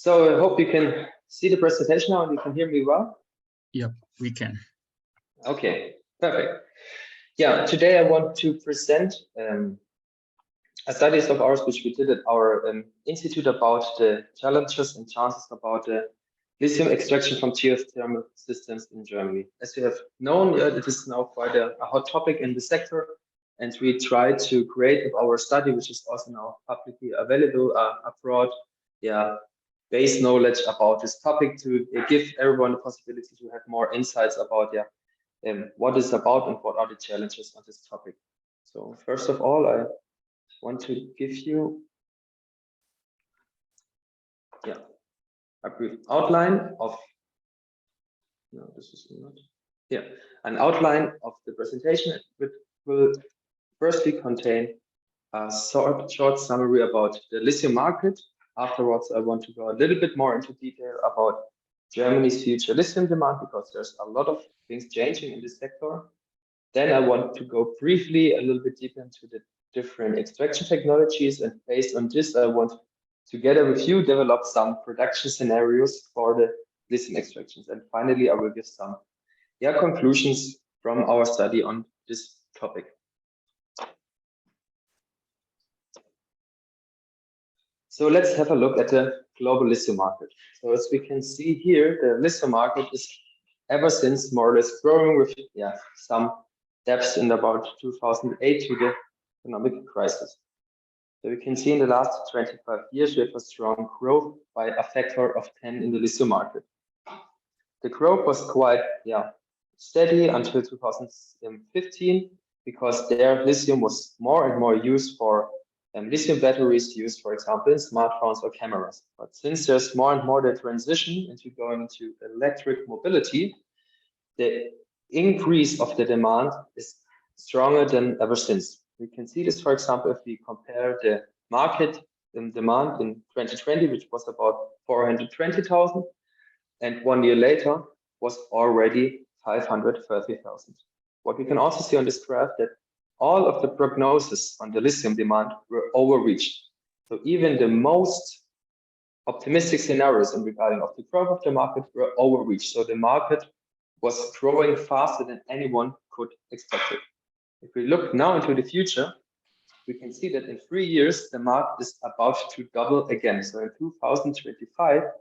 So I hope you can see the presentation now and you can hear me well. Yep, we can. Okay, perfect. Yeah, today I want to present a studies of ours which we did at our institute about the challenges and chances about the lithium extraction from geothermal systems in Germany. As you have known, it is now quite a hot topic in the sector, and we try to create our study, which is also now publicly available, a broad, base knowledge about this topic to give everyone the possibility to have more insights about what it's about and what are the challenges on this topic. So first of all, I want to give you a brief outline of an outline of the presentation. It will firstly contain a short summary about the lithium market. Afterwards, I want to go a little bit more into detail about Germany's future lithium demand, because there's a lot of things changing in this sector. Then I want to go briefly a little bit deeper into the different extraction technologies, and based on this, I want together with you develop some production scenarios for the lithium extractions. And finally, I will give some conclusions from our study on this topic. So let's have a look at the global lithium market. So as we can see here, the lithium market is ever since more or less growing with some depths in about 2008 to the economic crisis. So we can see in the last 25 years, we have a strong growth by a factor of 10 in the lithium market. The growth was quite steady until 2015, because there lithium was more and more used for lithium batteries used, for example, in smartphones or cameras. But since there's more and more the transition into going to electric mobility, the increase of the demand is stronger than ever since. We can see this, for example, if we compare the market demand in 2020, which was about 420,000, and 1 year later was already 530,000. What we can also see on this graph, that all of the prognosis on the lithium demand were overreached. So even the most optimistic scenarios in regarding of the growth of the market were overreached. So the market was growing faster than anyone could expect it. If we look now into the future, we can see that in 3 years, the market is about to double again. So in 2025,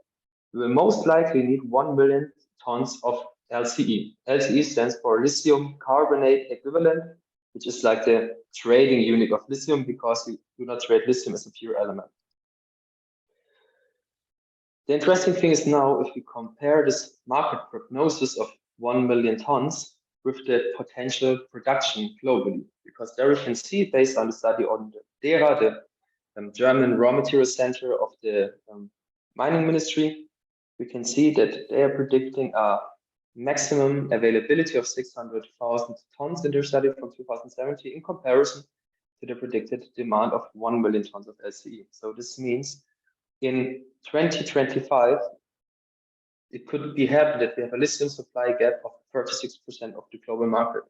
we will most likely need 1 million tons of LCE. LCE stands for lithium carbonate equivalent, which is like the trading unit of lithium, because we do not trade lithium as a pure element. The interesting thing is now, if we compare this market prognosis of 1 million tons with the potential production globally, because there we can see, based on the study on the DERA, the German Raw Materials Center of the Mining Ministry, we can see that they are predicting a maximum availability of 600,000 tons in their study from 2017 in comparison to the predicted demand of 1 million tons of LCE. So this means in 2025, it could be happen that we have a lithium supply gap of 36% of the global market.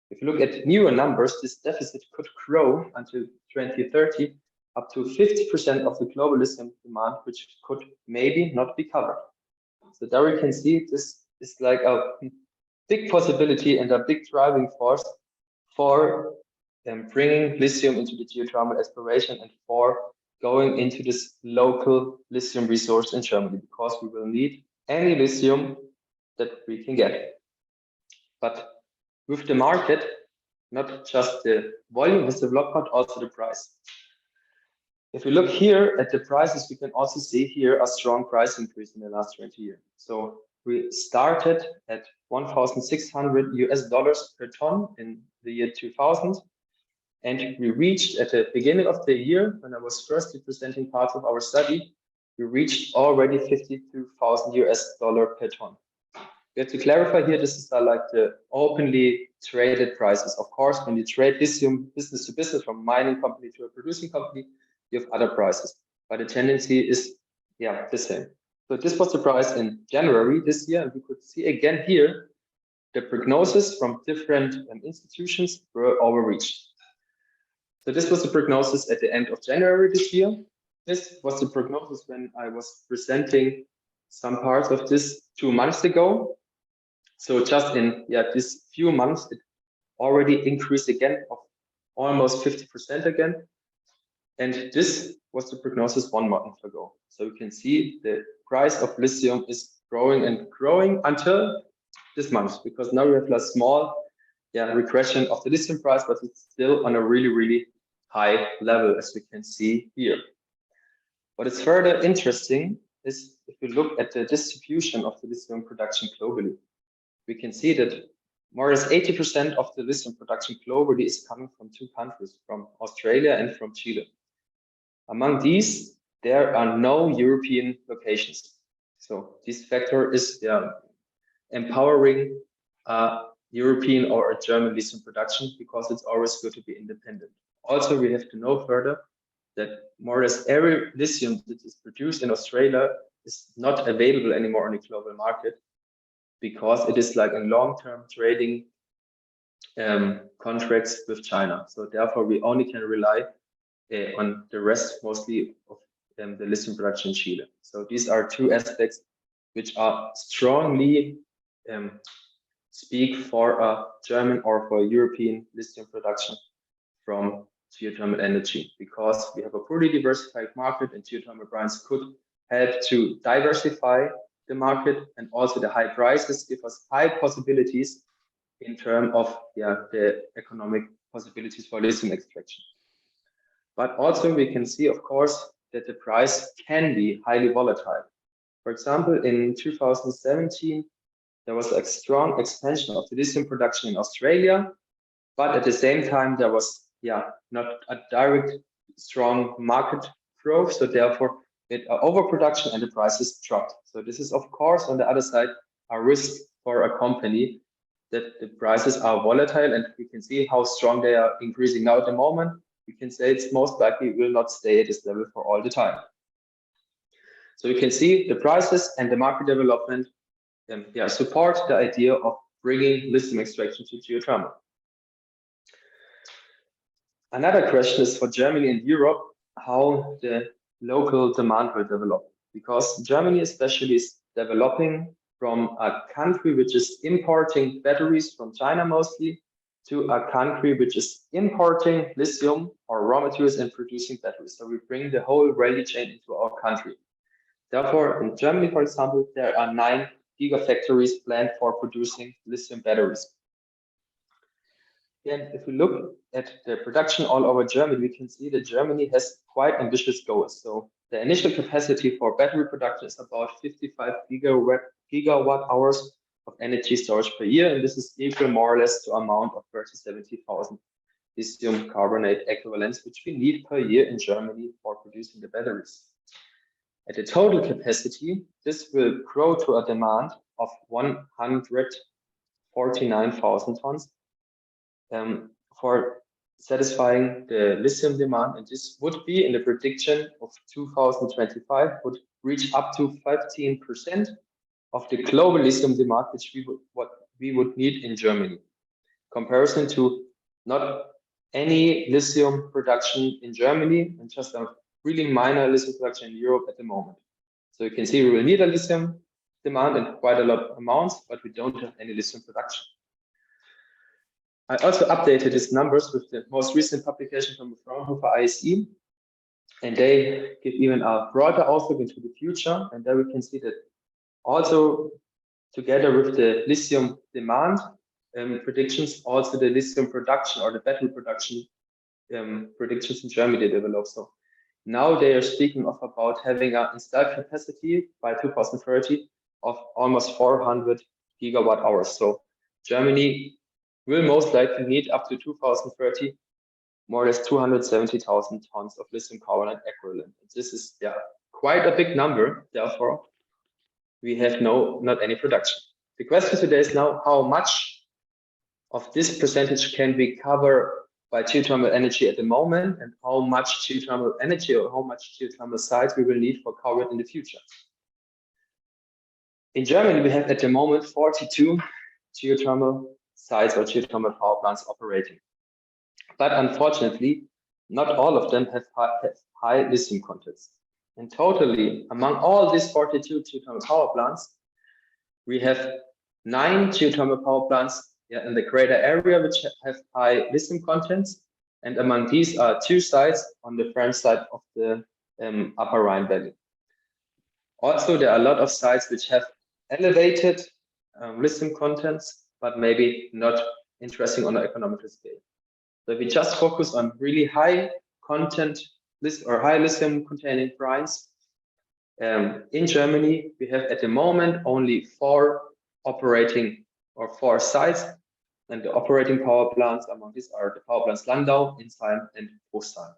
If you look at newer numbers, this deficit could grow until 2030 up to 50% of the global lithium demand, which could maybe not be covered. So there we can see this is like a big possibility and a big driving force for bringing lithium into the geothermal exploration and for going into this local lithium resource in Germany, because we will need any lithium that we can get. But with the market, not just the volume has developed, but also the price. If we look here at the prices, we can also see here a strong price increase in the last 20 years. So we started at $1,600 per ton in the year 2000. And we reached at the beginning of the year, when I was first presenting parts of our study, we reached already $52,000 per ton. We have to clarify here, this is like the openly traded prices. Of course, when you trade lithium business to business, from a mining company to a producing company, you have other prices, but the tendency is the same. So this was the price in January this year, and we could see again here the prognosis from different institutions were overreached. So this was the prognosis at the end of January this year. this was the prognosis when I was presenting some parts of this 2 months ago. So just in this few months, it already increased again of almost 50% again. And this was the prognosis 1 month ago. So you can see the price of lithium is growing and growing until this month, because now we have a small regression of the lithium price, but it's still on a really, really high level, as we can see here. What is further interesting is if we look at the distribution of the lithium production globally, we can see that more or less 80% of the lithium production globally is coming from 2 countries, from Australia and from Chile. Among these, there are no European locations. So this factor is empowering European or a German lithium production, because it's always good to be independent. Also, we have to know further that more or less every lithium that is produced in Australia is not available anymore on the global market, because it is like in long-term trading contracts with China. So therefore, we only can rely on the rest mostly of the lithium production in Chile. So these are 2 aspects which are strongly speak for a German or for European lithium production from geothermal energy, because we have a pretty diversified market, and geothermal brines could help to diversify the market, and also the high prices give us high possibilities in terms of the economic possibilities for lithium extraction. But also we can see, of course, that the price can be highly volatile. For example, in 2017, there was a strong expansion of the lithium production in Australia, but at the same time, there was not a direct strong market growth. So therefore, it overproduction and the prices dropped. So this is, of course, on the other side, a risk for a company, that the prices are volatile, and we can see how strong they are increasing now at the moment. We can say it's most likely will not stay at this level for all the time. So you can see the prices and the market development support the idea of bringing lithium extraction to geothermal. Another question is for Germany and Europe, how the local demand will develop, because Germany especially is developing from a country which is importing batteries from China mostly, to a country which is importing lithium or raw materials and producing batteries. So we bring the whole value chain into our country. Therefore, in Germany, for example, there are 9 gigafactories planned for producing lithium batteries. And if we look at the production all over Germany, we can see that Germany has quite ambitious goals. So the initial capacity for battery production is about 55 gigawatt hours of energy storage per year, and this is equal more or less to amount of 30-70,000 lithium carbonate equivalents, which we need per year in Germany for producing the batteries. At the total capacity, this will grow to a demand of 149,000 tons for satisfying the lithium demand, and this would be in the prediction of 2025 would reach up to 15% of the global lithium demand, which we would need in Germany. Comparison to not any lithium production in Germany, and just a really minor lithium production in Europe at the moment. So you can see we will need a lithium demand in quite a lot of amounts, but we don't have any lithium production. I also updated these numbers with the most recent publication from the Fraunhofer ISE, and they give even a broader outlook into the future. And there we can see that also together with the lithium demand predictions, also the lithium production or the battery production predictions in Germany they develop. So now they are speaking of about having an installed capacity by 2030 of almost 400 gigawatt hours. So Germany will most likely need up to 2030 more or less 270,000 tons of lithium carbonate equivalent. This is quite a big number. Therefore, we have not any production. The question today is now how much of this percentage can we cover by geothermal energy at the moment, and how much geothermal energy or how much geothermal sites we will need for cover in the future. In Germany, we have at the moment 42 geothermal sites or geothermal power plants operating. But unfortunately, not all of them have high lithium contents. And totally, among all these 42 geothermal power plants, we have 9 geothermal power plants in the greater area which have high lithium contents. And among these are 2 sites on the French side of the upper Rhine Valley. Also, there are a lot of sites which have elevated lithium contents, but maybe not interesting on an economical scale. So we just focus on really high content or high lithium containing brines. In Germany, we have at the moment only 4 operating or 4 sites, and the operating power plants among these are the power plants Landau, Insheim, and Großheim.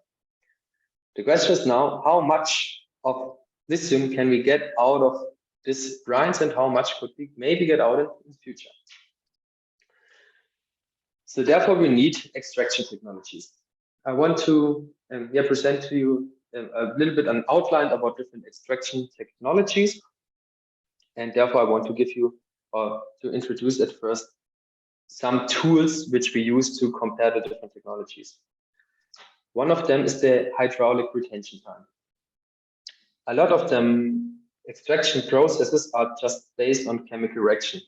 The question is now, how much of lithium can we get out of this brines, and how much could we maybe get out in the future? So therefore, we need extraction technologies. I want to present to you a little bit an outline about different extraction technologies, and therefore I want to give you to introduce at first some tools which we use to compare the different technologies. One of them is the hydraulic retention time. A lot of them extraction processes are just based on chemical reaction,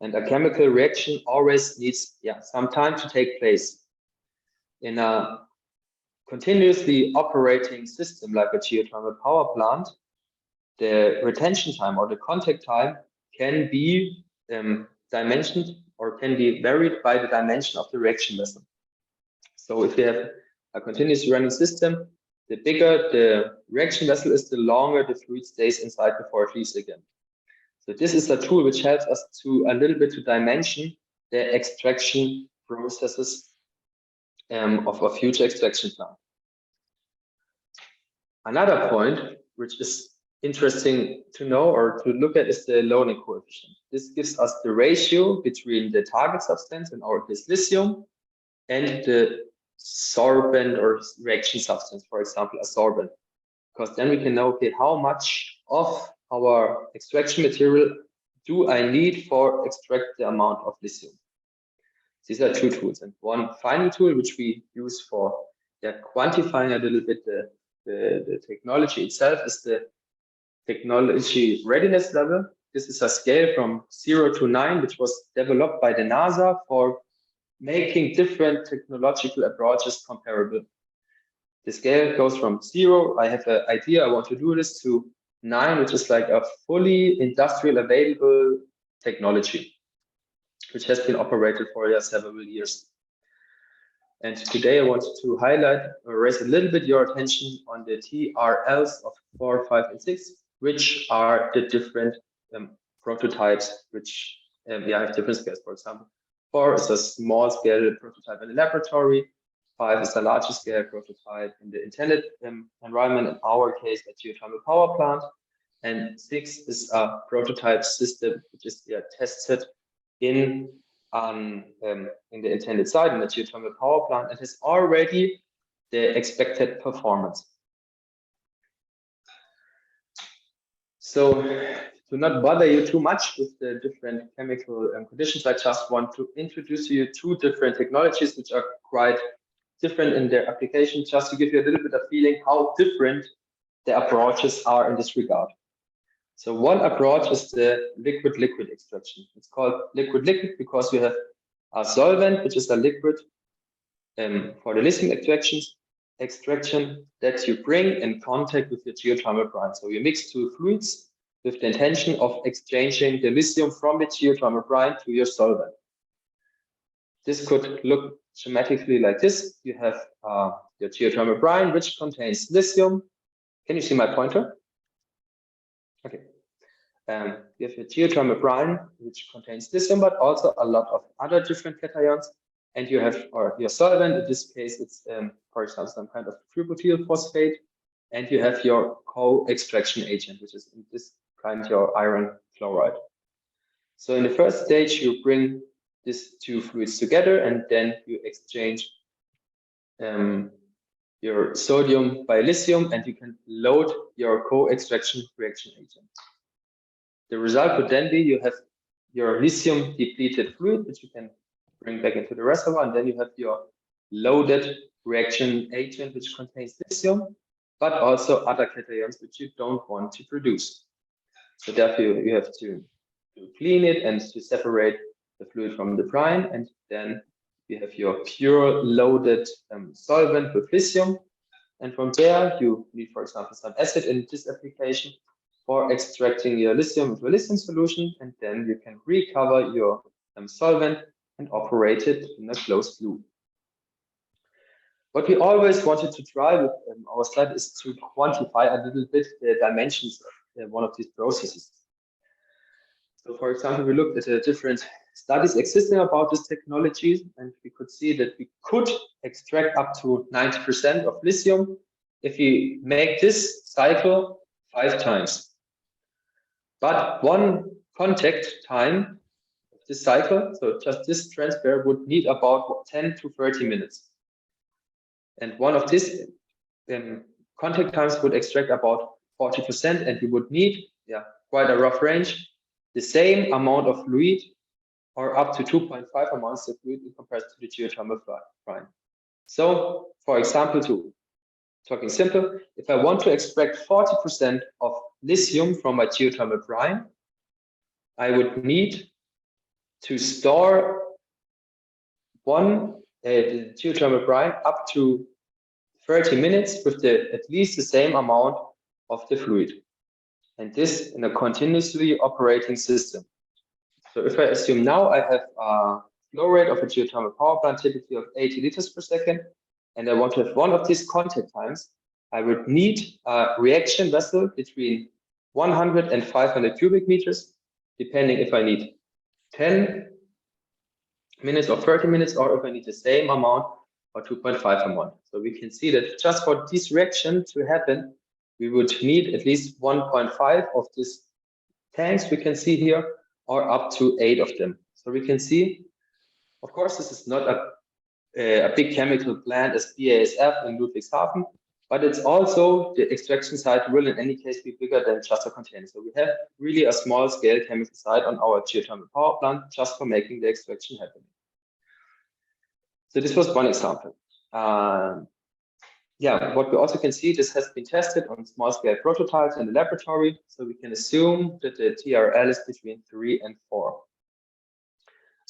and a chemical reaction always needs some time to take place. In a continuously operating system like a geothermal power plant, the retention time or the contact time can be dimensioned or can be varied by the dimension of the reaction vessel. So if you have a continuously running system, the bigger the reaction vessel is, the longer the fluid stays inside before it leaves again. So this is a tool which helps us to a little bit to dimension the extraction processes of a future extraction plant. Another point which is interesting to know or to look at is the loading coefficient. This gives us the ratio between the target substance, in our case lithium, and the sorbent or reaction substance, for example, a sorbent. Because then we can know, okay, how much of our extraction material do I need for extract the amount of lithium? These are 2 tools, and one final tool which we use for quantifying a little bit the technology itself is the technology readiness level. This is a scale from 0 to 9, which was developed by the NASA for making different technological approaches comparable. The scale goes from 0, I have an idea, I want to do this, to 9, which is like a fully industrial available technology, which has been operated for several years. And today I want to highlight or raise a little bit your attention on the TRLs of 4, 5, and 6, which are the different prototypes which have different scales. For example, 4 is a small scale prototype in the laboratory, 5 is a larger scale prototype in the intended environment, in our case a geothermal power plant, and 6 is a prototype system which is tested in the intended site, in the geothermal power plant, and has already the expected performance. So to not bother you too much with the different chemical conditions, I just want to introduce you 2 different technologies which are quite different in their application, just to give you a little bit of feeling how different the approaches are in this regard. So one approach is the liquid-liquid extraction. It's called liquid-liquid because you have a solvent, which is a liquid for the lithium extraction that you bring in contact with your geothermal brine. So you mix 2 fluids with the intention of exchanging the lithium from the geothermal brine to your solvent. This could look schematically like this. You have your geothermal brine, which contains lithium. Can you see my pointer? Okay. You have your geothermal brine, which contains lithium, but also a lot of other different cations. And you have your solvent. In this case, it's, for example, some kind of 𝑬𝒙𝒕𝒉𝒆𝒓𝒂𝒄𝒕𝒊𝒐𝒏, and you have your co-extraction agent, which is in this kind your iron chloride. So in the first stage, you bring these 2 fluids together, and then you exchange your sodium by lithium, and you can load your co-extraction reaction agent. The result would then be you have your lithium depleted fluid, which you can bring back into the reservoir, and then you have your loaded reaction agent which contains lithium, but also other cations which you don't want to produce. So therefore you have to clean it and to separate the fluid from the brine, and then you have your pure loaded solvent with lithium. And from there, you need, for example, some acid in this application for extracting your lithium into a lithium solution, and then you can recover your solvent and operate it in a closed loop. What we always wanted to try with our slide is to quantify a little bit the dimensions of one of these processes. So, for example, we looked at the different studies existing about this technology, and we could see that we could extract up to 90% of lithium if we make this cycle 5 times. But one contact time of this cycle, so just this transfer, would need about 10 to 30 minutes. And one of these contact times would extract about 40%, and we would need, quite a rough range, the same amount of fluid, or up to 2.5 amounts of fluid in comparison to the geothermal brine. So, for example, talking simple, if I want to extract 40% of lithium from my geothermal brine, I would need to store the geothermal brine up to 30 minutes with at least the same amount of the fluid. And this in a continuously operating system. So if I assume now I have a flow rate of a geothermal power plant typically of 80 liters per second, and I want to have one of these contact times, I would need a reaction vessel between 100 and 500 cubic meters, depending if I need 10 minutes or 30 minutes, or if I need the same amount or 2.5 amount. So we can see that just for this reaction to happen, we would need at least 1.5 of these tanks we can see here, or up to 8 of them. So we can see, of course, this is not a big chemical plant as BASF in Ludwigshafen, but it's also, the extraction site will in any case be bigger than just a container. So we have really a small scale chemical site on our geothermal power plant just for making the extraction happen. So this was one example. What we also can see, this has been tested on small scale prototypes in the laboratory. So we can assume that the TRL is between 3 and 4.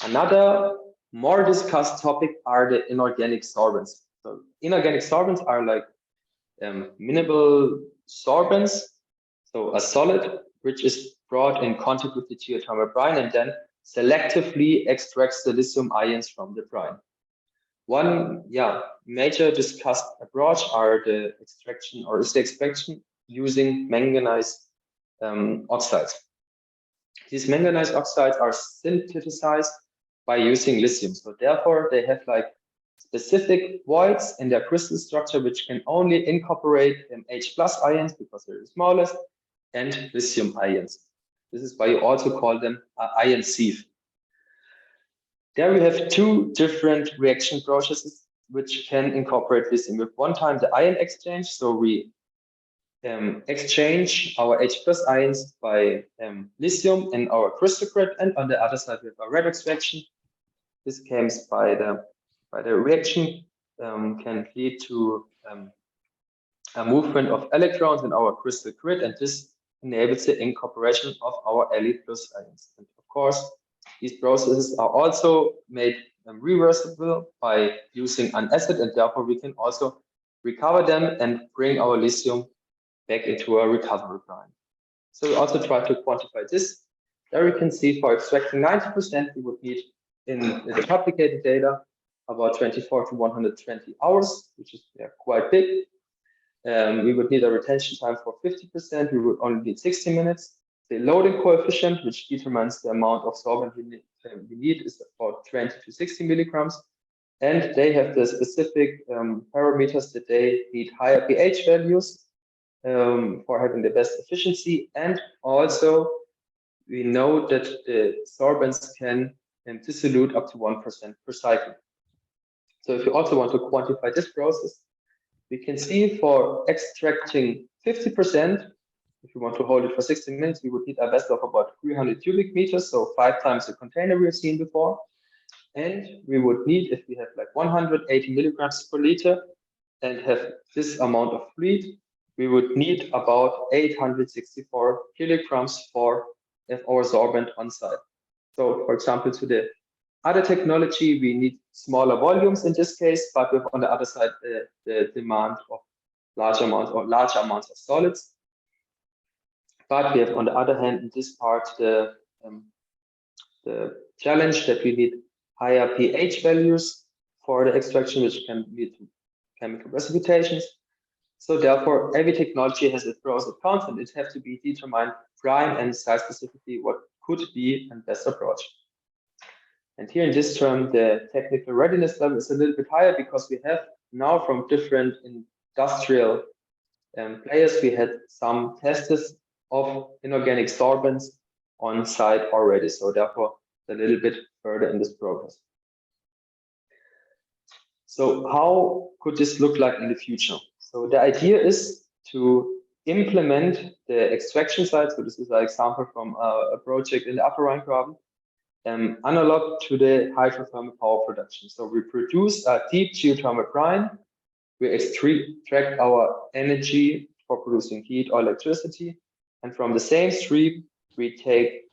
Another more discussed topic are the inorganic sorbents. So inorganic sorbents are like mineral sorbents, so a solid which is brought in contact with the geothermal brine and then selectively extracts the lithium ions from the brine. One major discussed approach are the extraction using manganese oxides. These manganese oxides are synthesized by using lithium. So therefore they have like specific voids in their crystal structure which can only incorporate H+ ions because they're the smallest, and lithium ions. This is why you also call them ion sieve. There we have 2 different reaction processes which can incorporate lithium. With one time the ion exchange, so we exchange our H+ ions by lithium in our crystal grid, and on the other side we have a redox reaction. This comes by the reaction can lead to a movement of electrons in our crystal grid, and this enables the incorporation of our Le+ ions. And of course, these processes are also made reversible by using an acid, and therefore we can also recover them and bring our lithium back into a recovery brine. So we also try to quantify this. There we can see for extracting 90%, we would need in the publicated data about 24 to 120 hours, which is quite big. We would need a retention time for 50%. We would only need 60 minutes. The loading coefficient, which determines the amount of sorbent we need, is about 20 to 60 milligrams. And they have the specific parameters that they need higher pH values for having the best efficiency. And also, we know that the sorbents can dissolute up to 1% per cycle. So if you also want to quantify this process, we can see for extracting 50%, if you want to hold it for 60 minutes, we would need a vessel of about 300 cubic meters, so 5 times the container we've seen before. And we would need, if we have like 180 milligrams per liter and have this amount of fluid, we would need about 864 kilograms of our sorbent on site. So for example, to the other technology, we need smaller volumes in this case, but with on the other side, the demand of large amounts of solids. But we have on the other hand, in this part, the challenge that we need higher pH values for the extraction, which can lead to chemical precipitations. So therefore, every technology has its pros and cons, and it has to be determined brine and site specifically what could be the best approach. And here in this term, the technical readiness level is a little bit higher because we have now from different industrial players, we had some tests of inorganic sorbents on site already. So therefore, a little bit further in this progress. So how could this look like in the future? So the idea is to implement the extraction site. So this is an example from a project in the Upper Rhine Graben, analog to the hydrothermal power production. So we produce a deep geothermal brine. We extract our energy for producing heat or electricity. And from the same stream, we take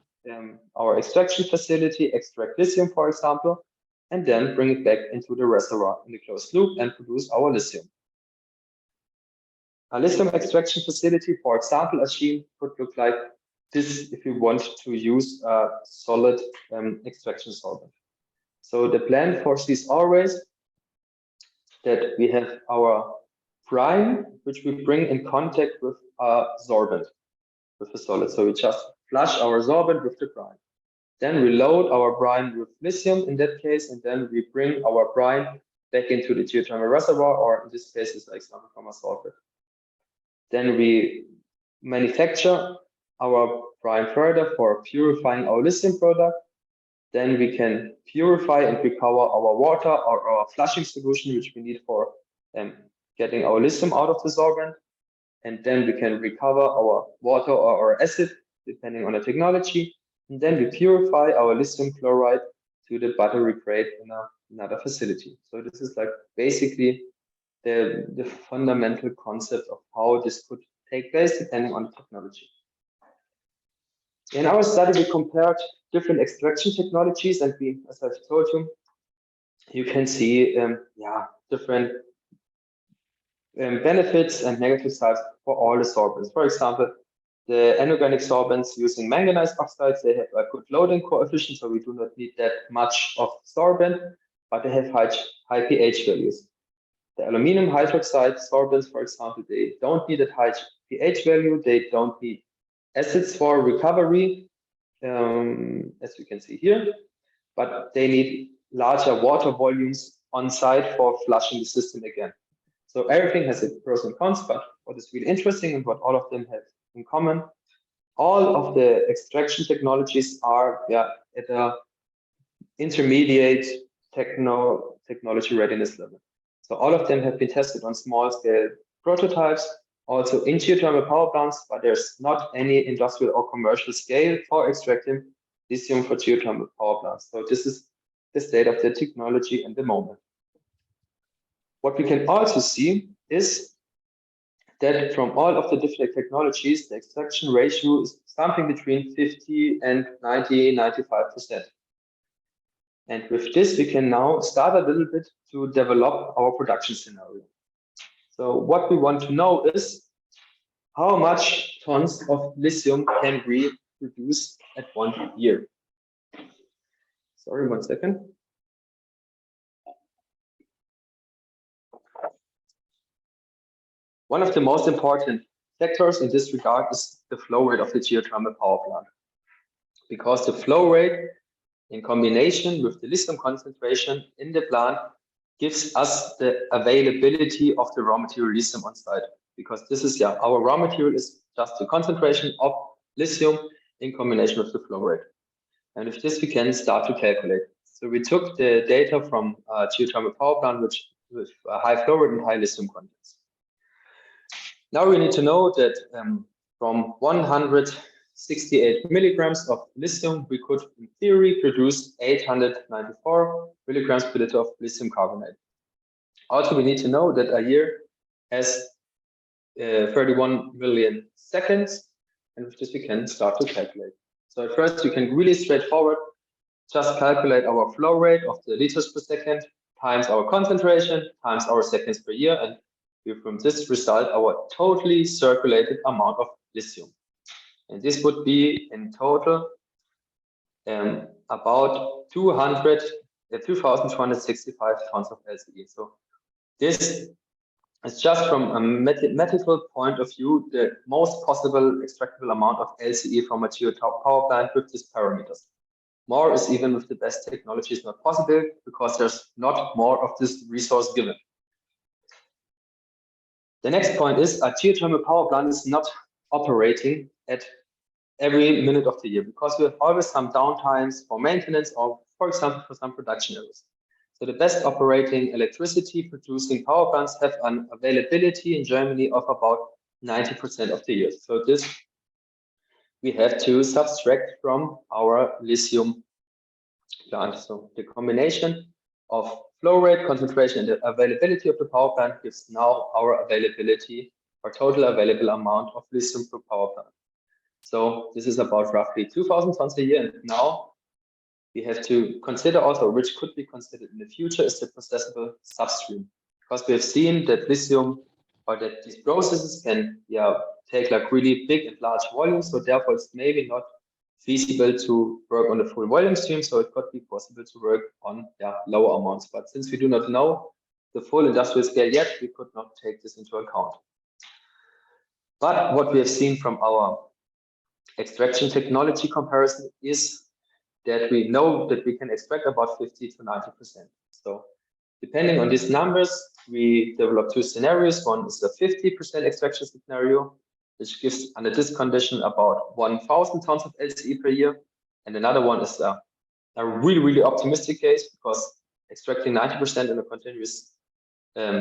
our extraction facility, extract lithium, for example, and then bring it back into the reservoir in the closed loop and produce our lithium. A lithium extraction facility, for example, a machine could look like this if you want to use a solid extraction solvent. So the plan foresees always that we have our brine, which we bring in contact with a sorbent, with a solid. So we just flush our sorbent with the brine. Then we load our brine with lithium in that case, and then we bring our brine back into the geothermal reservoir, or in this case, is an example from a solvent. Then we manufacture our brine further for purifying our lithium product. Then we can purify and recover our water or our flushing solution, which we need for getting our lithium out of the sorbent. And then we can recover our water or our acid, depending on the technology. And then we purify our lithium chloride to the battery grade in another facility. So this is like basically the fundamental concept of how this could take place, depending on the technology. In our study, we compared different extraction technologies, and we, as I've told you, you can see different benefits and negative sides for all the sorbents. For example, the inorganic sorbents using manganese oxides, they have a good loading coefficient, so we do not need that much of sorbent, but they have high pH values. The aluminum hydroxide sorbents, for example, they don't need a high pH value, they don't need acids for recovery, as you can see here, but they need larger water volumes on site for flushing the system again. So everything has its pros and cons, but what is really interesting and what all of them have in common, all of the extraction technologies are at a intermediate technology readiness level. So all of them have been tested on small scale prototypes, also in geothermal power plants, but there's not any industrial or commercial scale for extracting lithium for geothermal power plants. So this is the state of the technology at the moment. What we can also see is that from all of the different technologies, the extraction ratio is something between 50 and 90, 95%. And with this, we can now start a little bit to develop our production scenario. So what we want to know is how much tons of lithium can we produce at 1 year. Sorry, 1 second. One of the most important factors in this regard is the flow rate of the geothermal power plant. Because the flow rate in combination with the lithium concentration in the plant gives us the availability of the raw material lithium on site. Because this is, our raw material is just the concentration of lithium in combination with the flow rate. And with this, we can start to calculate. So we took the data from a geothermal power plant, which with a high flow rate and high lithium contents. Now we need to know that from 100 68 milligrams of lithium, we could, in theory, produce 894 milligrams per liter of lithium carbonate. Also, we need to know that a year has 31 million seconds, and with this we can start to calculate. So at first, you can really straightforward just calculate our flow rate of the liters per second times our concentration times our seconds per year, and we from this result our totally circulated amount of lithium. And this would be in total about 2,265 tons of LCE. So this is just from a mathematical point of view the most possible extractable amount of LCE from a geothermal power plant with these parameters. More is even with the best technology is not possible because there's not more of this resource given. The next point is a geothermal power plant is not operating at every minute of the year because we have always some downtimes for maintenance or, for example, for some production areas. So the best operating electricity producing power plants have an availability in Germany of about 90% of the year. So this we have to subtract from our lithium plant. So the combination of flow rate, concentration, and the availability of the power plant gives now our availability or total available amount of lithium per power plant. So this is about roughly 2,000 tons a year. And now we have to consider also, which could be considered in the future, is the processable substream. Because we have seen that lithium or that these processes can take like really big and large volumes. So therefore, it's maybe not feasible to work on the full volume stream. So it could be possible to work on lower amounts. But since we do not know the full industrial scale yet, we could not take this into account. But what we have seen from our extraction technology comparison is that we know that we can extract about 50 to 90%. So depending on these numbers, we develop two scenarios. One is a 50% extraction scenario, which gives under this condition about 1,000 tons of LCE per year. And another one is a really, really optimistic case because extracting 90% in a continuous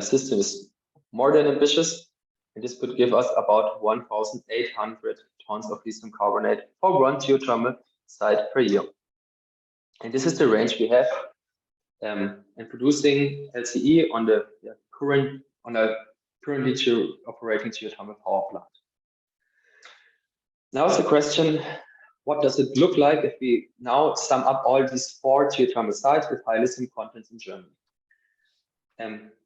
system is more than ambitious. And this could give us about 1,800 tons of lithium carbonate for one geothermal site per year. And this is the range we have in producing LCE on the currently operating geothermal power plant. Now is the question, what does it look like if we now sum up all these 4 geothermal sites with high lithium contents in Germany?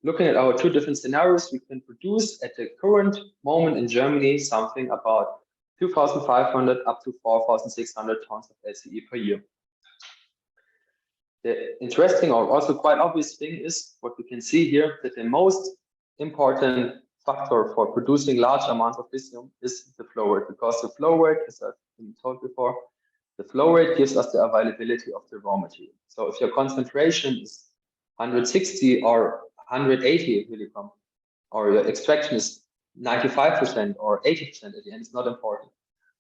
Looking at our two different scenarios, we can produce at the current moment in Germany something about 2,500 up to 4,600 tons of LCE per year. The interesting or also quite obvious thing is what we can see here, that the most important factor for producing large amounts of lithium is the flow rate, because the flow rate, as I've been told before, the flow rate gives us the availability of the raw material. So if your concentration is 160 or 180 milligram, or your extraction is 95% or 80% at the end, it's not important.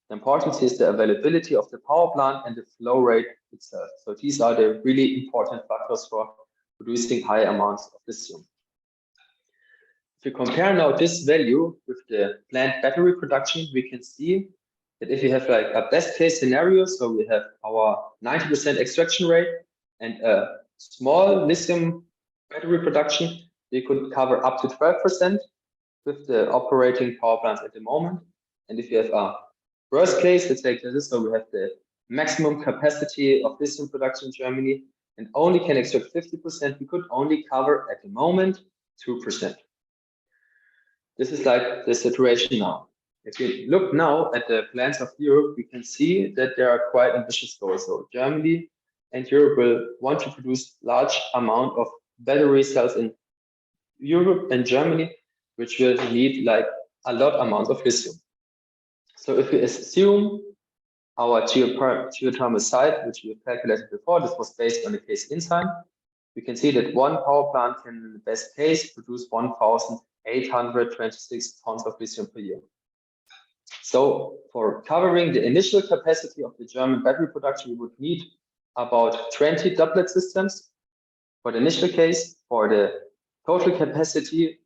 The importance is the availability of the power plant and the flow rate itself. So these are the really important factors for producing high amounts of lithium. If you compare now this value with the plant battery production, we can see that if you have like a best case scenario, so we have our 90% extraction rate and a small lithium battery production, we could cover up to 12% with the operating power plants at the moment. And if you have a worst case, let's take this, so we have the maximum capacity of lithium production in Germany and only can extract 50%, we could only cover at the moment 2%. This is like the situation now. If you look now at the plans of Europe, we can see that there are quite ambitious goals. So Germany and Europe will want to produce large amount of battery cells in Europe and Germany, which will need like a lot amount of lithium. So if we assume our geothermal site, which we have calculated before, this was based on the case Intern, we can see that one power plant can, in the best case, produce 1,826 tons of lithium per year. So for covering the initial capacity of the German battery production, we would need about 20 doublet systems for the initial case. For the total capacity,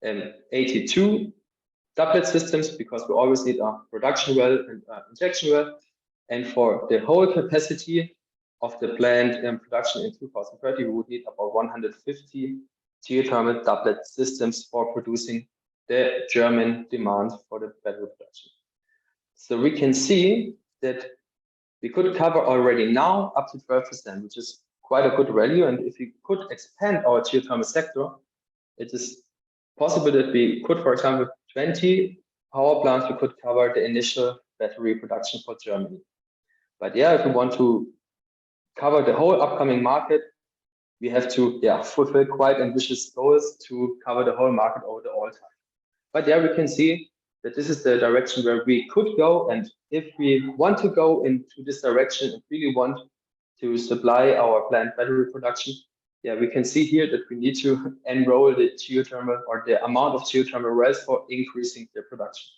82 doublet systems, because we always need a production well and injection well. And for the whole capacity of the plant in production in 2030, we would need about 150 geothermal doublet systems for producing the German demand for the battery production. So we can see that we could cover already now up to 12%, which is quite a good value. And if we could expand our geothermal sector, it is possible that we could, for example, 20 power plants, we could cover the initial battery production for Germany. But yeah, if we want to cover the whole upcoming market, we have to fulfill quite ambitious goals to cover the whole market over the all time. But yeah, we can see that this is the direction where we could go. And if we want to go into this direction and really want to supply our plant battery production, we can see here that we need to enroll the geothermal or the amount of geothermal wells for increasing the production.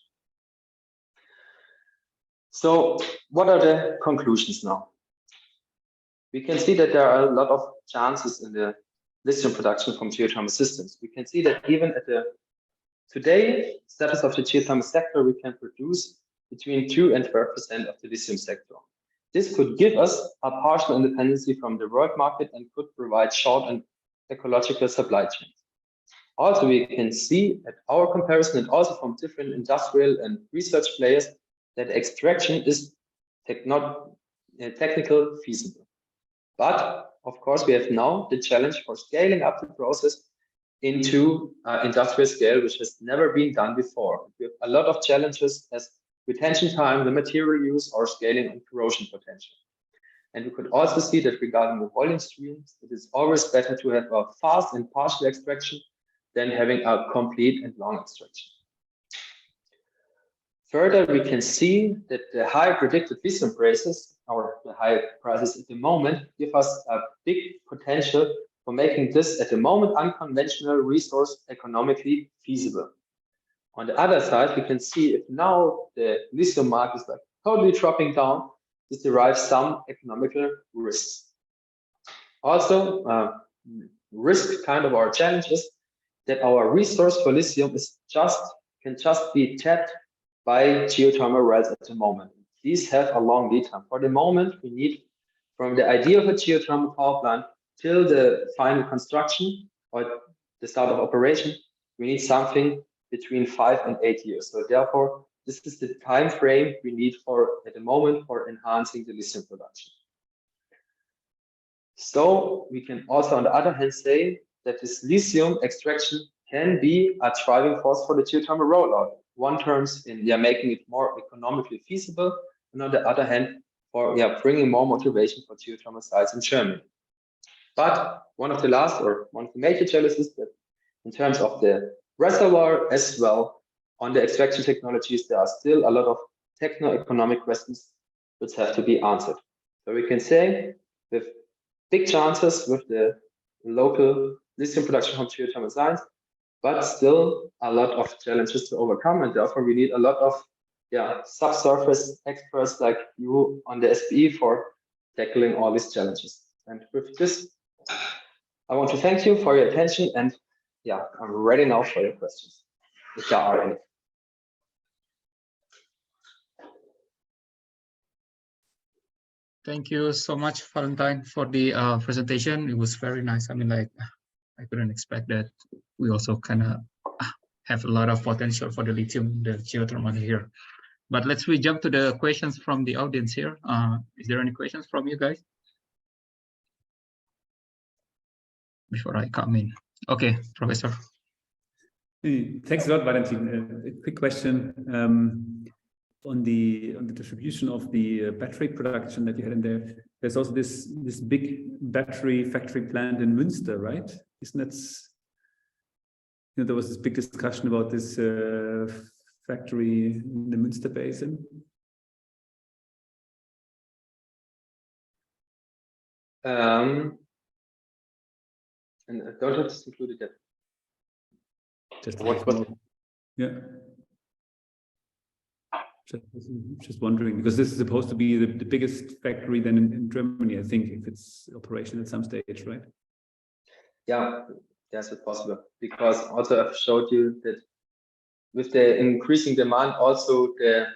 So what are the conclusions now? We can see that there are a lot of chances in the lithium production from geothermal systems. We can see that even at the today status of the geothermal sector, we can produce between 2 and 12% of the lithium sector. This could give us a partial independency from the world market and could provide short and ecological supply chains. Also, we can see at our comparison and also from different industrial and research players that extraction is technical feasible. But of course, we have now the challenge for scaling up the process into industrial scale, which has never been done before. We have a lot of challenges as retention time, the material use, or scaling and corrosion potential. And we could also see that regarding the volume streams, it is always better to have a fast and partial extraction than having a complete and long extraction. Further, we can see that the high predicted lithium prices, or the high prices at the moment, give us a big potential for making this at the moment unconventional resource economically feasible. On the other side, we can see if now the lithium market is like totally dropping down, this derives some economical risks. Also, risk kind of our challenge is that our resource for lithium is can just be tapped by geothermal wells at the moment. These have a long lead time. For the moment, we need from the idea of a geothermal power plant till the final construction or the start of operation, we need something between 5 and 8 years. So therefore, this is the time frame we need for at the moment for enhancing the lithium production. So we can also, on the other hand, say that this lithium extraction can be a driving force for the geothermal rollout. One terms in making it more economically feasible, and on the other hand, for bringing more motivation for geothermal sites in Germany. But one of the major challenges is that in terms of the reservoir as well, on the extraction technologies, there are still a lot of techno-economic questions which have to be answered. So we can say with big chances with the local lithium production from geothermal science, but still a lot of challenges to overcome, and therefore we need a lot of subsurface experts like you on the SPE for tackling all these challenges. And with this, I want to thank you for your attention, and I'm ready now for your questions, if there are any. Thank you so much, Valentin, for the presentation. It was very nice. I mean, like, I couldn't expect that. We also kind of have a lot of potential for the lithium, the geothermal here. But let's jump to the questions from the audience here. Is there any questions from you guys? Before I come in. Okay, Professor. Thanks a lot, Valentin. A quick question on the distribution of the battery production that you had in there. There's also this big battery factory plant in Münster, right? Isn't that? There was this big discussion about this factory in the Münster basin. And I don't have this included yet. Yeah. Just wondering, because this is supposed to be the biggest factory then in Germany, I think, if it's operational at some stage, right? Yeah, yes, it's possible. Because also I've showed you that with the increasing demand, also the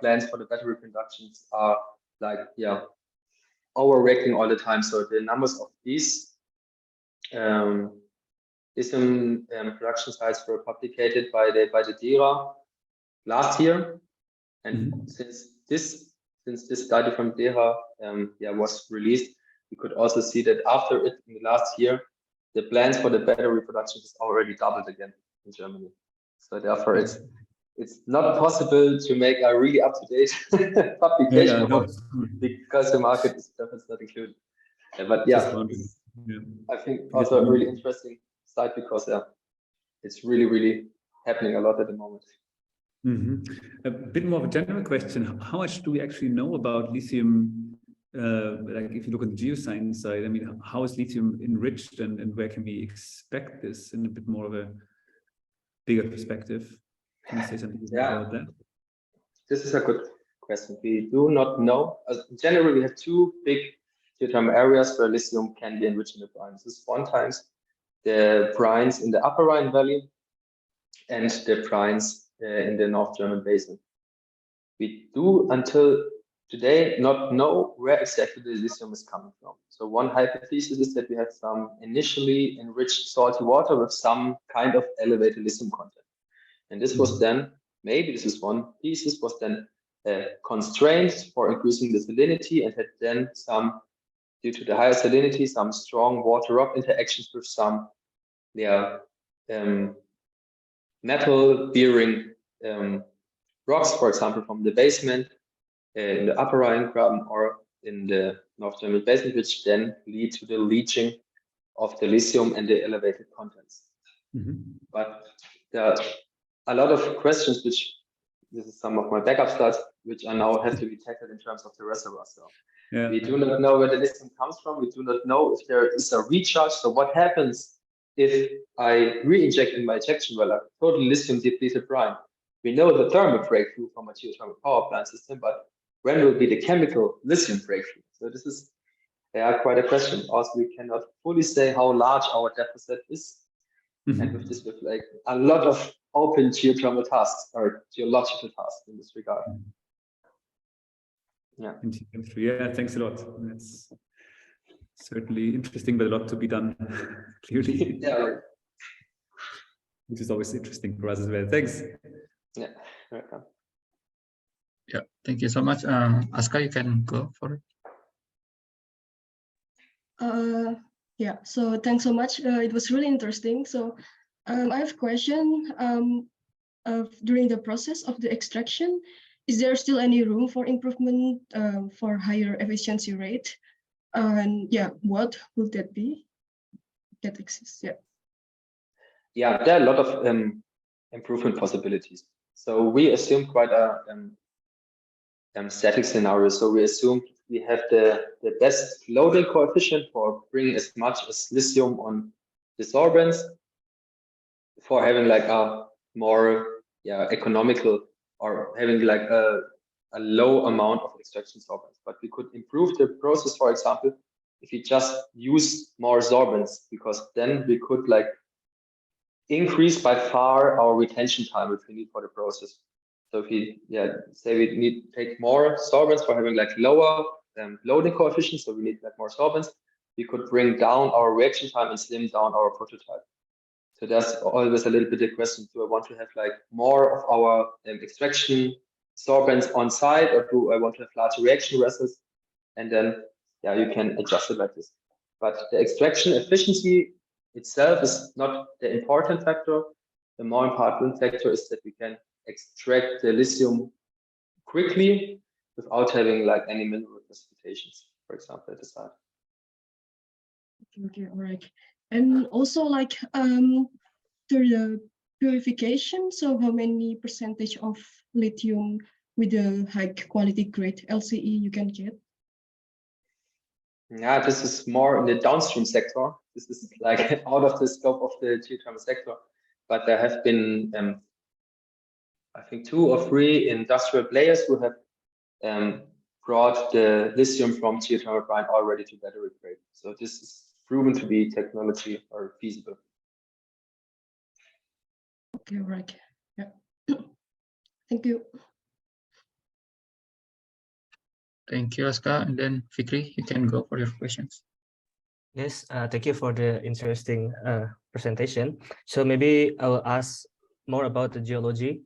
plans for the battery productions are like overworking all the time. So the numbers of these lithium production sites were published by the DERA last year, and since this study from DERA was released, we could also see that after it in the last year, the plans for the battery production is already doubled again in Germany. So therefore, it's not possible to make a really up-to-date publication about it, because the market is definitely not included. But I think also a really interesting site, because it's really happening a lot at the moment. A bit more of a general question: how much do we actually know about lithium? Like if you look at the geoscience side, I mean, how is lithium enriched, and where can we expect this in a bit more of a bigger perspective? Can you say something about that? This is a good question. We do not know. Generally, we have two big geothermal areas where lithium can be enriched in the brines. This is one times the brines in the Upper Rhine Valley and the brines in the North German basin. We do until today not know where exactly the lithium is coming from. So one hypothesis is that we have some initially enriched salty water with some kind of elevated lithium content. And this was then, maybe this is one thesis, was then constrained for increasing the salinity, and had then some, due to the higher salinity, some strong water-rock interactions with some metal-bearing rocks, for example, from the basement in the Upper Rhine Graben or in the North German basin, which then lead to the leaching of the lithium and the elevated contents. But there are a lot of questions, which this is some of my backup slides, which are now have to be tackled in terms of the reservoir. So we do not know where the lithium comes from. We do not know if there is a recharge. So what happens if I re-inject in my ejection well a totally lithium depleted brine? We know the thermal breakthrough from a geothermal power plant system, but when will be the chemical lithium breakthrough? So this is quite a question. Also, we cannot fully say how large our deposit is. And with this, with like a lot of open geothermal tasks or geological tasks in this regard. Yeah, thanks a lot. That's certainly interesting, but a lot to be done, clearly. Which is always interesting for us as well. Thanks. Yeah, welcome. Yeah, thank you so much. Aska, you can go for it. Yeah, so thanks so much. It was really interesting. So I have a question. During the process of the extraction, is there still any room for improvement for higher efficiency rate? And what would that be? That exists, Yeah, there are a lot of improvement possibilities. So we assumed quite a static scenario. So we assumed we have the best loading coefficient for bringing as much as lithium on the sorbents, for having like a more economical, or having like a low amount of extraction sorbents. But we could improve the process, for example, if we just use more sorbents, because then we could like increase by far our retention time which we need for the process. So if we say we need to take more sorbents for having like lower loading coefficients, so we need like more sorbents, we could bring down our reaction time and slim down our prototype. So there's always a little bit of question: do I want to have like more of our extraction sorbents on site, or do I want to have larger reaction vessels? And then you can adjust it like this. But the extraction efficiency itself is not the important factor. The more important factor is that we can extract the lithium quickly without having like any mineral precipitations, for example, at the site. Okay, all right. And also like through the purification, so how many percentage of lithium with the high quality grade LCE you can get? Yeah, this is more in the downstream sector. This is like out of the scope of the geothermal sector, but there have been I think 2 or 3 industrial players who have brought the lithium from geothermal brine already to battery grade. So this is proven to be technology or feasible. Okay, right. Yeah. Thank you. Thank you, Aska. And then Fikri, you can go for your questions. Yes, thank you for the interesting presentation. So maybe I will ask more about the geology.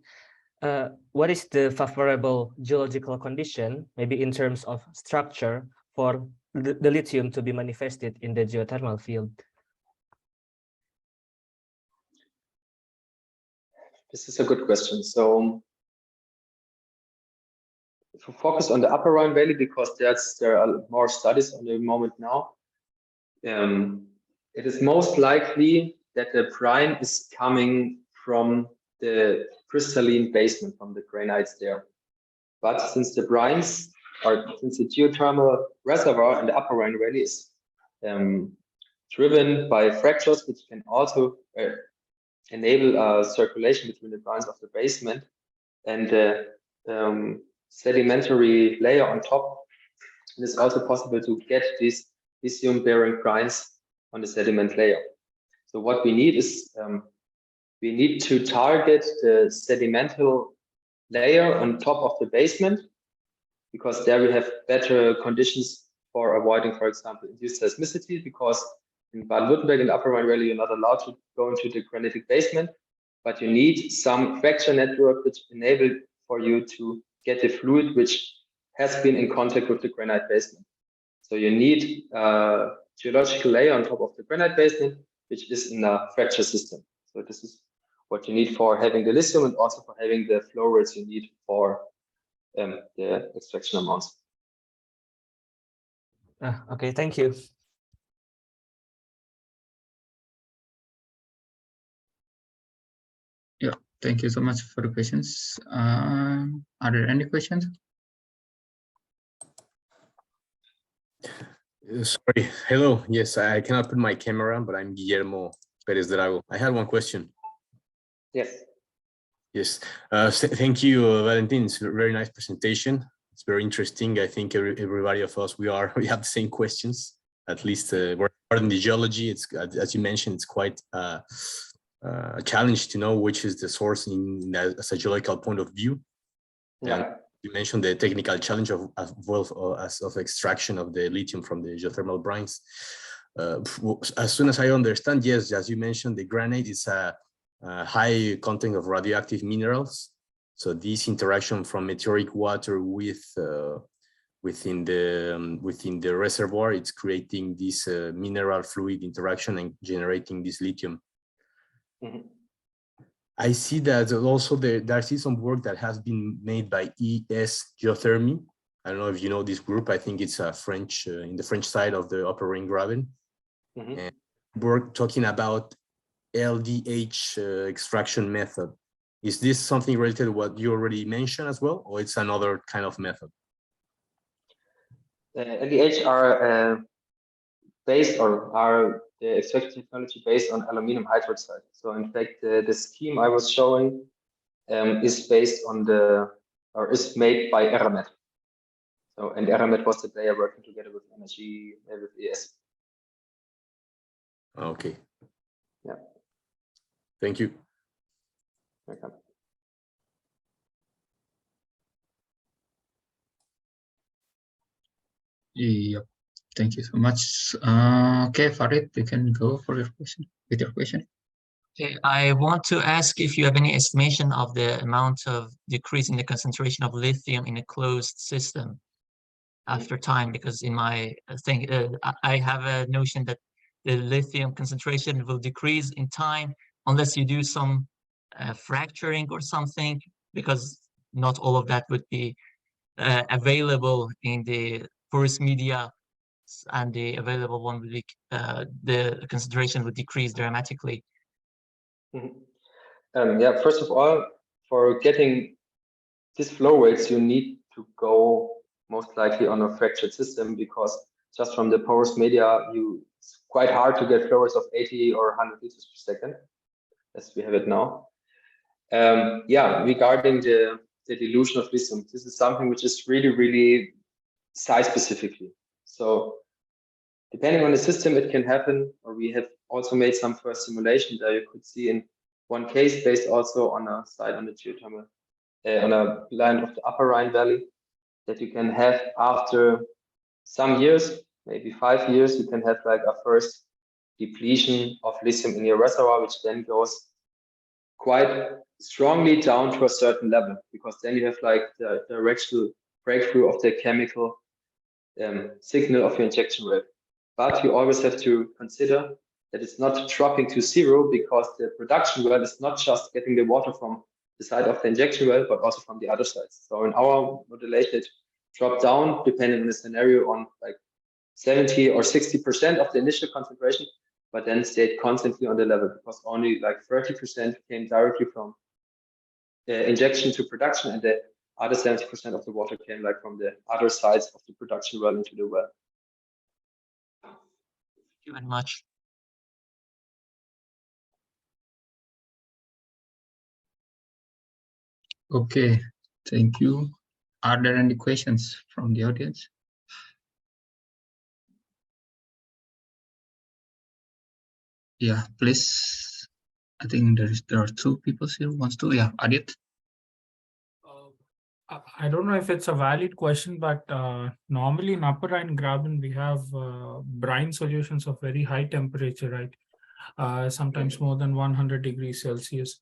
What is the favorable geological condition, maybe in terms of structure, for the lithium to be manifested in the geothermal field? This is a good question. So if we focus on the Upper Rhine Valley, because there are more studies on the moment now, it is most likely that the brine is coming from the crystalline basement, from the granites there. But since the brines, or since the geothermal reservoir in the Upper Rhine Valley is driven by fractures, which can also enable circulation between the brines of the basement and the sedimentary layer on top, it is also possible to get these lithium-bearing brines on the sediment layer. So what we need is we need to target the sedimental layer on top of the basement, because there we have better conditions for avoiding, for example, induced seismicity, because in Baden-Württemberg in the Upper Rhine Valley, you're not allowed to go into the granitic basement, but you need some fracture network which enable for you to get the fluid which has been in contact with the granite basement. So you need a geological layer on top of the granite basement, which is in a fracture system. So this is what you need for having the lithium and also for having the flow rates you need for the extraction amounts. Okay, thank you. Yeah, thank you so much for the questions. Are there any questions? Sorry. Hello. Yes, I cannot put my camera on, but I'm 𝑬𝒙𝒕𝒉𝒆𝒓𝒂𝒄𝒕𝒊𝒐𝒏. I had one question. Yes. Yes. Thank you, Valentin. It's a very nice presentation. It's very interesting. I think everybody of us, we have the same questions. At least we're in the geology. It's, as you mentioned, it's quite a challenge to know which is the source as a geological point of view. Yeah. And you mentioned the technical challenge of extraction of the lithium from the geothermal brines. As soon as I understand, yes, as you mentioned, the granite is a high content of radioactive minerals. So this interaction from meteoric water within the reservoir, it's creating this mineral fluid interaction and generating this lithium. Mm-hmm. I see that also there's some work that has been made by ES Geothermal. I don't know if you know this group. I think it's a French in the French side of the Upper Rhine Graben. Mm-hmm. And work talking about LDH extraction method. Is this something related to what you already mentioned as well, or it's another kind of method? LDH are based or are the extraction technology based on aluminum hydroxide. So in fact, the scheme I was showing is based on is made by Eramet. So, and Eramet was the player working together with Energie, with ES. Okay. Yeah. Thank you. Welcome. Yep. Thank you so much. Okay, Farid, you can go for your question with your question. Okay, I want to ask if you have any estimation of the amount of decrease in the concentration of lithium in a closed system after time, because in my thing, I have a notion that the lithium concentration will decrease in time unless you do some fracturing or something, because not all of that would be available in the porous media, and the available one would be, the concentration would decrease dramatically. Mm-hmm. Yeah, first of all, for getting these flow rates, you need to go most likely on a fractured system, because just from the porous media, it's quite hard to get flow rates of 80 or 100 liters per second, as we have it now. Yeah, regarding the dilution of lithium, this is something which is really, really site specifically. So depending on the system, it can happen, or we have also made some first simulation that you could see in one case based also on a site on the geothermal on a line of the Upper Rhine Valley, that you can have after some years, maybe 5 years, you can have like a first depletion of lithium in your reservoir, which then goes quite strongly down to a certain level, because then you have like the directional breakthrough of the chemical signal of your injection well. But you always have to consider that it's not dropping to zero, because the production well is not just getting the water from the side of the injection well, but also from the other sides. So in our modulation, it dropped down, depending on the scenario, on like 70 or 60% of the initial concentration, but then stayed constantly on the level, because only like 30% came directly from the injection to production, and the other 70% of the water came like from the other sides of the production well into the well. Thank you very much. Okay, thank you. Are there any questions from the audience? Yeah, please. I think there are 2 people here who wants to. Yeah, Adit. I don't know if it's a valid question, but normally in Upper Rhine Graben, we have brine solutions of very high temperature, right? Sometimes more than 100 degrees Celsius.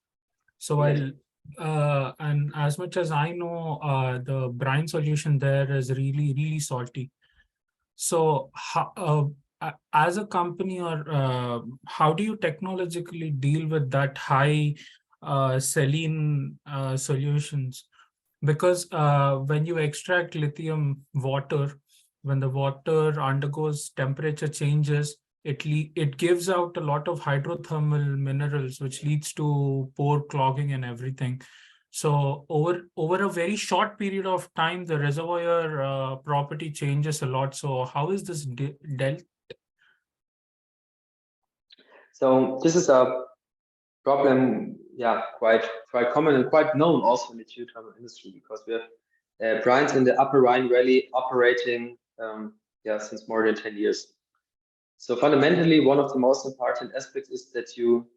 So and as much as I know, the brine solution there is really, really salty. So as a company, or how do you technologically deal with that high saline solutions? Because when you extract lithium water, when the water undergoes temperature changes, it gives out a lot of hydrothermal minerals, which leads to pore clogging and everything. So over a very short period of time, the reservoir property changes a lot. So how is this dealt? So this is a problem, yeah, quite common and quite known also in the geothermal industry, because we have brines in the Upper Rhine Valley operating since more than 10 years. So fundamentally, one of the most important aspects is that you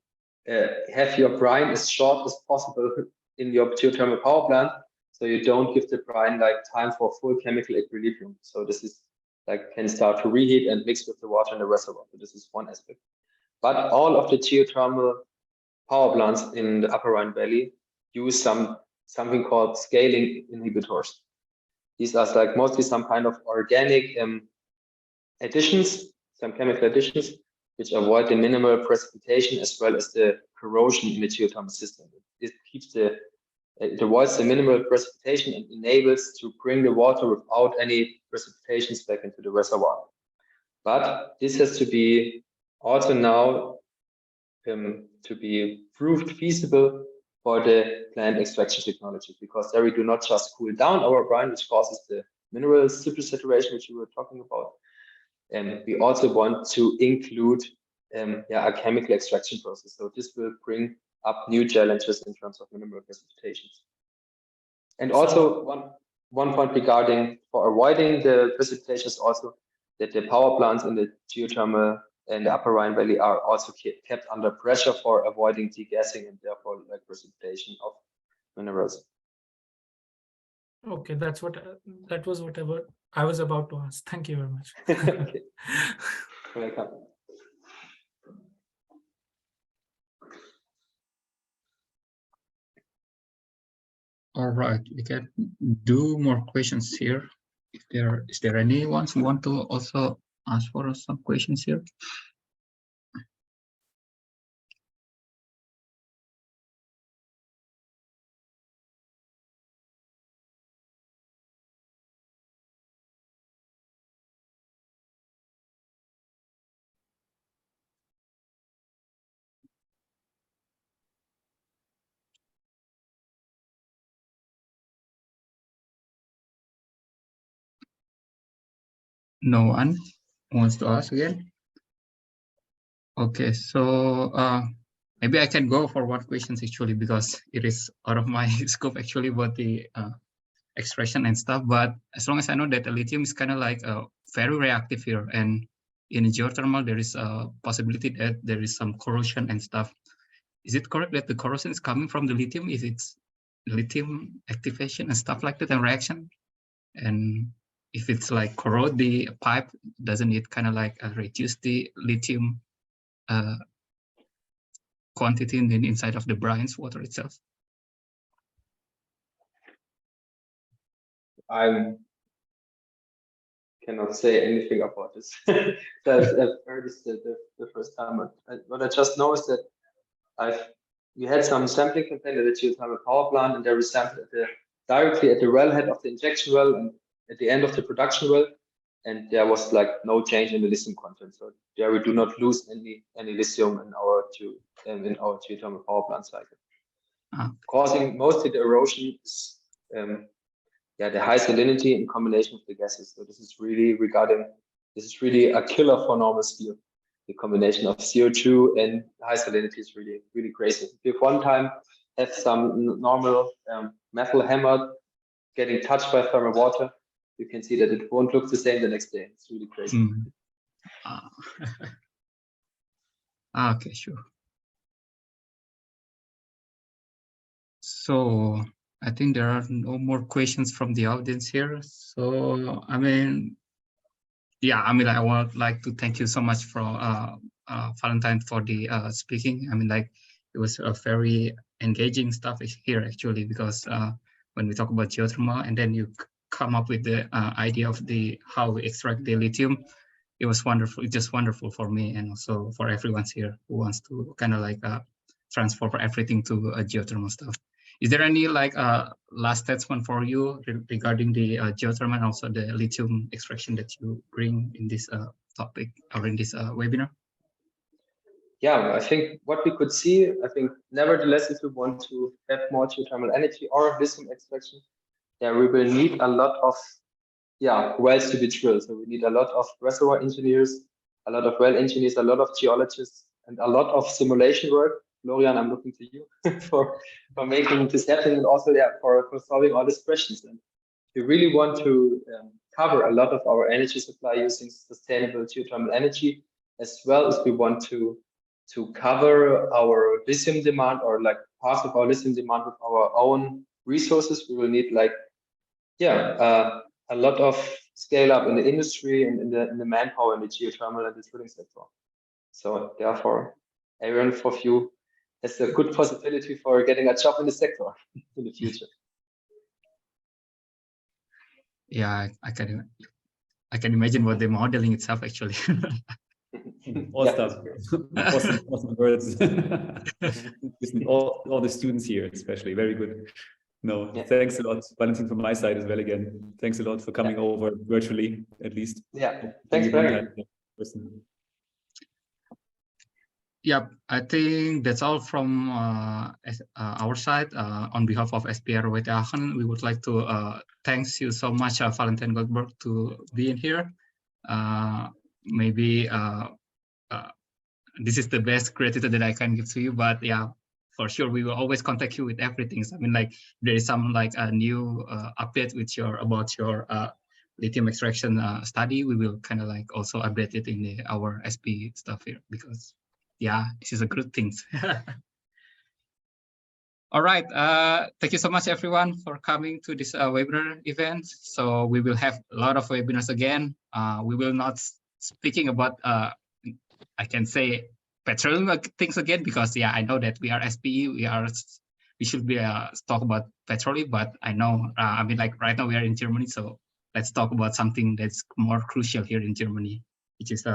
have your brine as short as possible in your geothermal power plant, so you don't give the brine like time for full chemical equilibrium. So this is like can start to reheat and mix with the water in the reservoir. So this is one aspect. But all of the geothermal power plants in the Upper Rhine Valley use something called scaling inhibitors. These are like mostly some kind of organic additions, some chemical additions, which avoid the minimal precipitation as well as the corrosion in the geothermal system. It keeps it avoids the minimal precipitation and enables to bring the water without any precipitations back into the reservoir. But this has to be also now to be proved feasible for the plant extraction technology, because there we do not just cool down our brine, which causes the mineral supersaturation, which we were talking about. And we also want to include a chemical extraction process. So this will bring up new challenges in terms of minimal precipitations. And also one point regarding for avoiding the precipitations also, that the power plants in the geothermal and the Upper Rhine Valley are also kept under pressure for avoiding degassing and therefore like precipitation of minerals. Okay, that was whatever I was about to ask. Thank you very much. Okay. Welcome. All right, we can do more questions here. Is there anyone who want to also ask for some questions here? No one wants to ask again? Okay, so maybe I can go for one question actually, because it is out of my scope actually about the extraction and stuff. But as long as I know that the lithium is kind of like very reactive here, and in geothermal there is a possibility that there is some corrosion and stuff. Is it correct that the corrosion is coming from the lithium? Is it lithium activation and stuff like that and reaction. And if it's like corrode the pipe, doesn't it kind of like reduce the lithium quantity in the inside of the brines water itself? I cannot say anything about this. I've heard this the first time, but what I just know is that we had some sampling campaign at the geothermal power plant, and there we sampled directly at the wellhead of the injection well and at the end of the production well, and there was like no change in the lithium content. So there we do not lose any lithium in our geothermal power plant cycle. Causing mostly the erosion is the high salinity in combination with the gases. So this is really a killer for normal steel. The combination of CO2 and high salinity is really, really crazy. If one time have some normal metal hammer getting touched by thermal water, you can see that it won't look the same the next day. It's really crazy. Okay, sure. So I think there are no more questions from the audience here. So I mean, I would like to thank you so much for Valentin for the speaking. I mean, like it was a very engaging stuff here actually, because when we talk about geothermal and then you come up with the idea of how we extract the lithium, it was wonderful. It's just wonderful for me and also for everyone here who wants to kind of like transfer everything to geothermal stuff. Is there any like last statement for you regarding the geothermal and also the lithium extraction that you bring in this topic or in this webinar? Yeah, I think what we could see, nevertheless, if we want to have more geothermal energy or lithium extraction, we will need a lot of wells to be drilled. So we need a lot of reservoir engineers, a lot of well engineers, a lot of geologists, and a lot of simulation work. Florian, I'm looking to you for making this happen, and also for solving all these questions. And we really want to cover a lot of our energy supply using sustainable geothermal energy, as well as we want to cover our lithium demand, or like part of our lithium demand with our own resources. We will need like a lot of scale up in the industry and in the manpower in the geothermal and the drilling sector. So therefore, everyone of you has a good possibility for getting a job in the sector in the future. Yeah, I can imagine what the modeling itself actually. All stuff. Awesome words. all the students here, especially, very good. No, thanks a lot, Valentin, from my side as well. Again, thanks a lot for coming over virtually, at least. Yeah, thanks very much. Yeah, I think that's all from our side. On behalf of SPE RWTH Aachen, we would like to thank you so much, Valentin Goldberg, to being here. Maybe this is the best gratitude that I can give to you, but yeah, for sure, we will always contact you with everything. So, I mean, like there is some like a new update about your lithium extraction study. We will kind of like also update it in our SPE stuff here, because yeah, this is a good thing. All right, thank you so much everyone for coming to this webinar event. So we will have a lot of webinars again. We will not speaking about I can say petroleum things again, because yeah, I know that we are SPE, we should be talk about petroleum, but I know I mean, like right now we are in Germany, so let's talk about something that's more crucial here in Germany, which is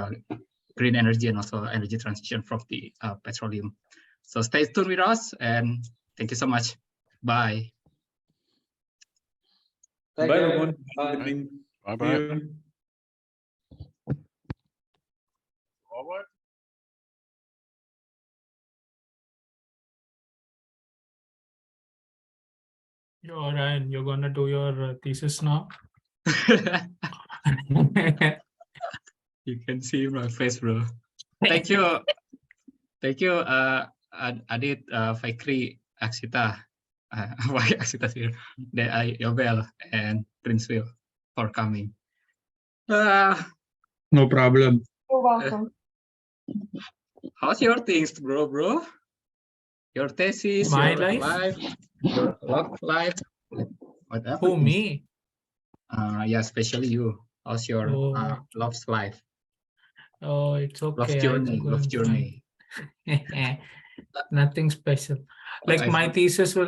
green energy and also energy transition from the petroleum. So stay tuned with us, and thank you so much. Bye. Bye, everyone. Bye. Bye. Forward. Yo, Ryan, you're gonna do your thesis now? You can see my face, bro. Thank you. Thank you, 𝒊𝒐𝒕𝒊𝒐𝒏 why Aksita here? 𝑬𝒙 and BrineMine for coming. No problem. You're welcome. How's your things, bro? Your thesis, My your life? life? Your love life, what Who, happened? me? Yeah, especially you. How's your Oh, love life? oh, it's Love okay. journey, It's love going journey. fine. Nothing special. But Like my thesis will